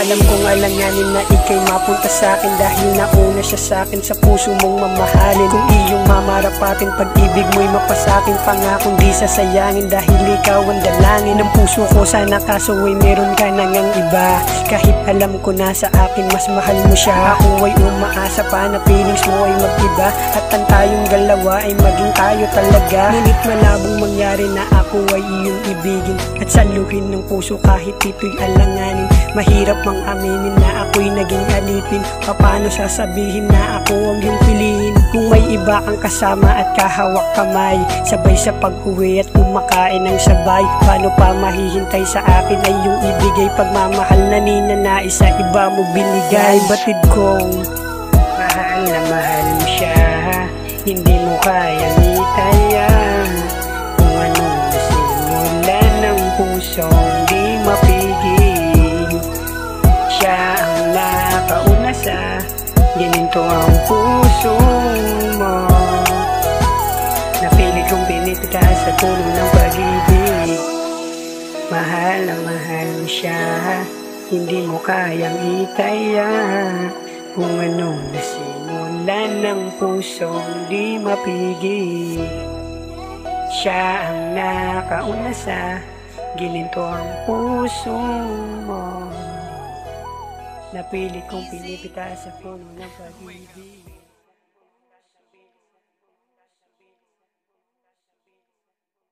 Alam kong alanganin na ika'y mapunta sa'kin, dahil nauna siya sa'kin sa puso mong mamahalin. Kung iyong mamarapatin, pag-ibig mo'y mapasakin, pangakong di sasayangin, dahil ikaw ang dalangin ng puso ko. Sana kaso ay meron ka nang ang iba, kahit alam ko na sa akin mas mahal mo siya. Ako ay umaasa pa na feelings mo ay mag-iba, at ang tayong dalawa ay maging tayo talaga. Ngunit malabong mangyari na ako ay iyong ibigin at saluhin ng puso kahit ito'y alanganin. Mahirap mang aminin na ako'y naging alipin, paano sasabihin na ako ang iyong piliin? Kung may iba kang kasama at kahawak kamay, sabay sa pag-uwi at kumakain ng sabay, paano pa mahihintay sa akin ay iyong ibigay? Pagmamahal na ninanais sa iba mo binigay. Batid kong mahal na mahal mo siya, hindi mo kayang itayan kung anong nasimulan ng pusong di mapigil. Siya ang nakauna sa gininto ang puso mo, napilit kong pinipita sa puno ng pag-ibig. Mahal na mahal mo siya, hindi mo kayang itaya kung anong nasimulan ng pusong di mapigil. Siya ang nakauna sa gininto ang puso mo, napilit kong pinipita sa puno ng pag-ibig.